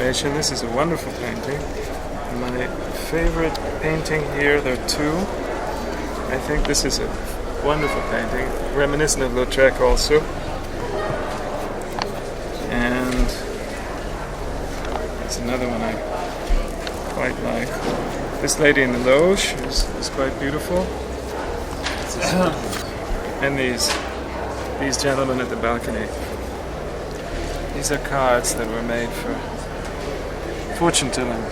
information. This is a wonderful painting. My favorite painting here, there are two. I think this is a wonderful painting, reminiscent of Lautrec also. And there's another one I quite like. This lady in the loge is quite beautiful. And these gentlemen at the balcony. These are cards that were made for fortune telling.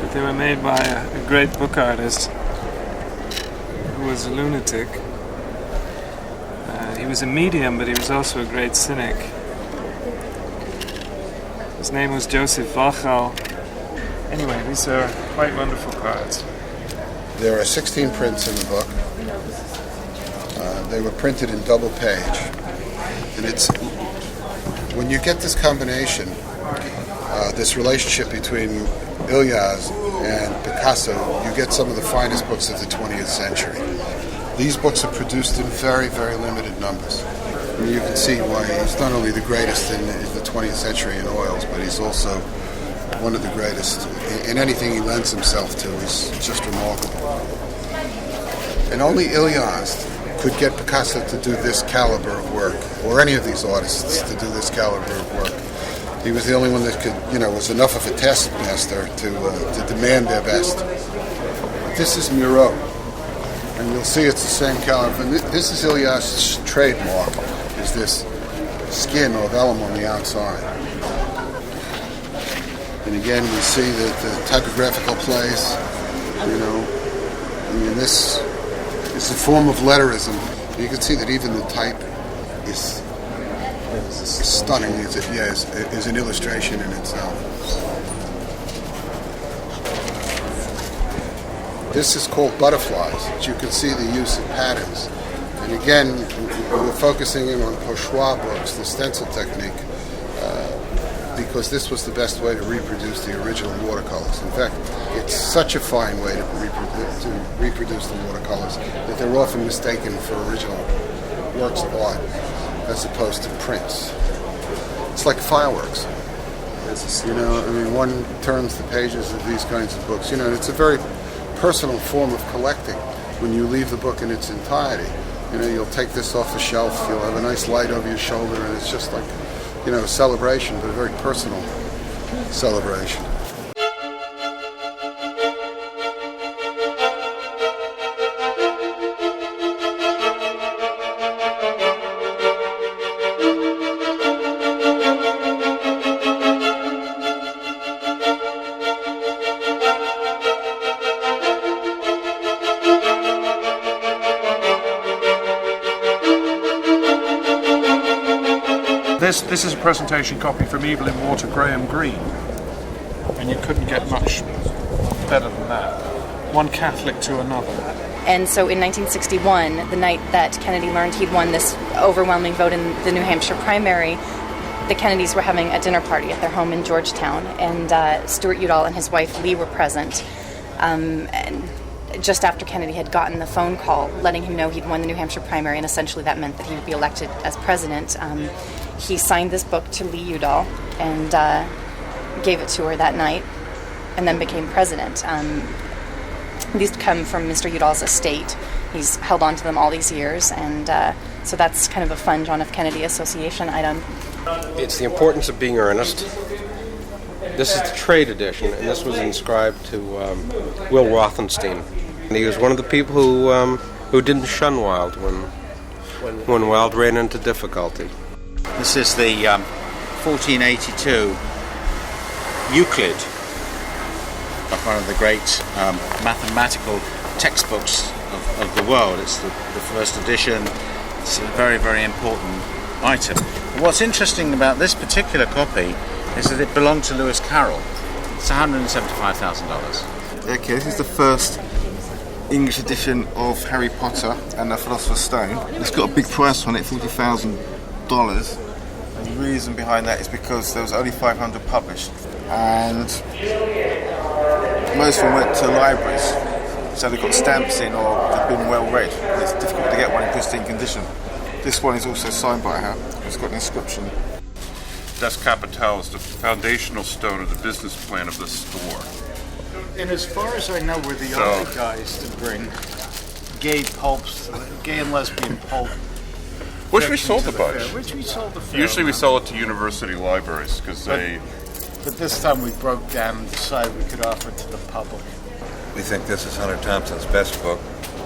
But they were made by a great book artist who was a lunatic. He was a medium, but he was also a great cynic. His name was Joseph Wachau. Anyway, these are quite wonderful cards. There are 16 prints in the book. They were printed in double page. And it's when you get this combination, this relationship between Ilyas and Picasso, you get some of the finest books of the 20th century. These books are produced in very, very limited numbers. I mean, you can see why he's not only the greatest in the 20th century in oils, but he's also one of the greatest in anything he lends himself to. Is just remarkable. And only Ilyas could get Picasso to do this caliber of work, or any of these artists to do this caliber of work. He was the only one that could, was enough of a taskmaster to demand their best. This is Miro, and you'll see it's the same caliber. And this is Ilyas' trademark, is this skin or vellum on the outside. And again, we see the typographical place, this is a form of letterism. You can see that even the type is stunning. Is an illustration in itself. This is called butterflies, but you can see the use of patterns. And again, we're focusing in on Pochois books, the stencil technique, because this was the best way to reproduce the original watercolors. In fact, it's such a fine way to reproduce the watercolors that they're often mistaken for original works of art as opposed to prints. It's like fireworks. One turns the pages of these kinds of books. It's a very personal form of collecting. When you leave the book in its entirety, you'll take this off the shelf, you'll have a nice light over your shoulder, and it's just like, a celebration, but a very personal celebration. This is a presentation copy from Evil in Water, Graham Greene, and you couldn't get much better than that. One Catholic to another. And so in 1961, the night that Kennedy learned he'd won this overwhelming vote in the New Hampshire primary, the Kennedys were having a dinner party at their home in Georgetown, and Stuart Udall and his wife Lee were present. And just after Kennedy had gotten the phone call letting him know he'd won the New Hampshire primary, and essentially that meant that he would be elected as president, he signed this book to Lee Udall and gave it to her that night, and then became president. These come from Mr. Udall's estate. He's held on to them all these years, and so that's kind of a fun John F. Kennedy Association item. It's the importance of being earnest. This is the trade edition, and this was inscribed to Will Rothenstein. And he was one of the people who didn't shun Wilde when Wilde ran into difficulty. This is the 1482 Euclid, one of the great mathematical textbooks of the world. It's the first edition. It's a very, very important item. What's interesting about this particular copy is that it belonged to Lewis Carroll. It's $175,000. Okay, this is the first English edition of Harry Potter and the Philosopher's Stone. It's got a big price on it, $40,000. And the reason behind that is because there was only 500 published, and most of them went to libraries, so they got stamps in or they've been well read. It's difficult to get one in pristine condition. This one is also signed by her. It's got an inscription. Das Kapital is the foundational stone of the business plan of the store. And as far as I know, we're the only guys to bring gay pulps, gay and lesbian pulp. Which we sold to a the bunch. fair, Which we sold a fair Usually we amount. sell it to university libraries because they... But this time we broke down and decided we could offer it to the public. We think this is Hunter Thompson's best book.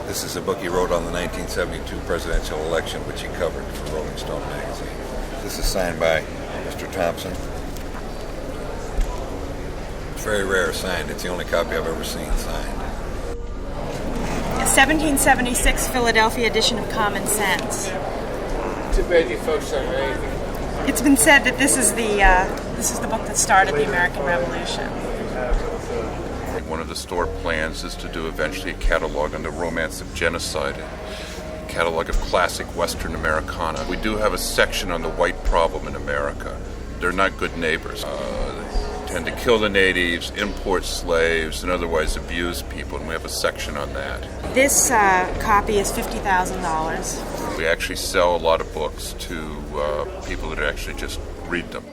This is a book he wrote on the 1972 presidential election, which he covered for Rolling Stone magazine. This is signed by Mr. Thompson. It's very rare signed. It's the only copy I've ever seen signed. A 1776 Philadelphia edition of Common Sense. Too bad you folks don't know anything. It's been said that this is the book that started the American Revolution. One of the store plans is to do eventually a catalog on the romance of genocide, a catalog of classic Western Americana. We do have a section on the white problem in America. They're not good neighbors. They tend to kill the natives, import slaves, and otherwise abuse people, and we have a section on that. This copy is $50,000. We actually sell a lot of books to people that actually just read them.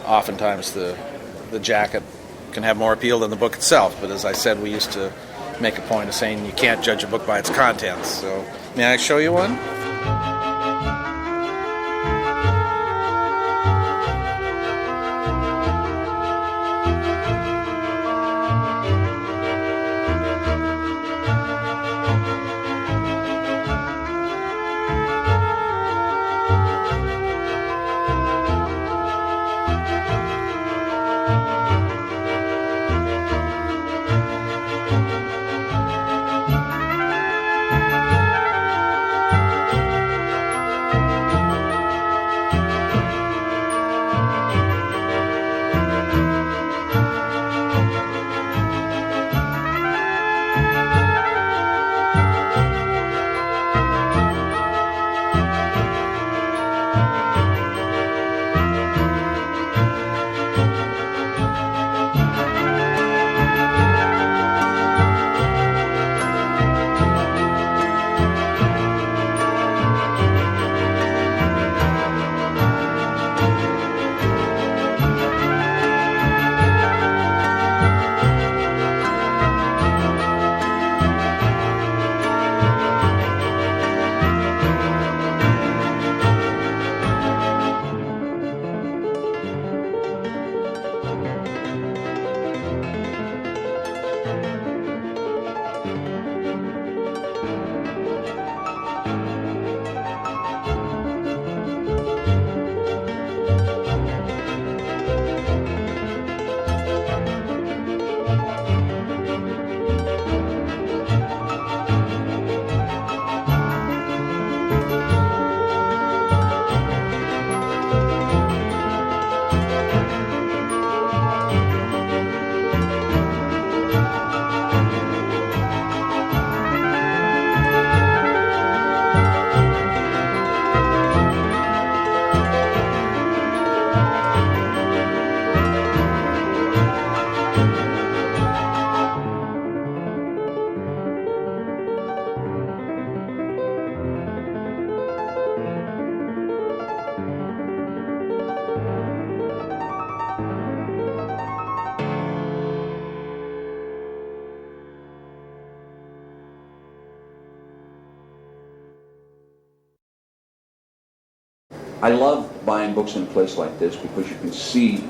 Oftentimes the jacket can have more appeal than the book itself, but as I said, we used to make a point of saying you can't judge a book by its contents. So, may I show you one? I love buying books in a place like this because you can see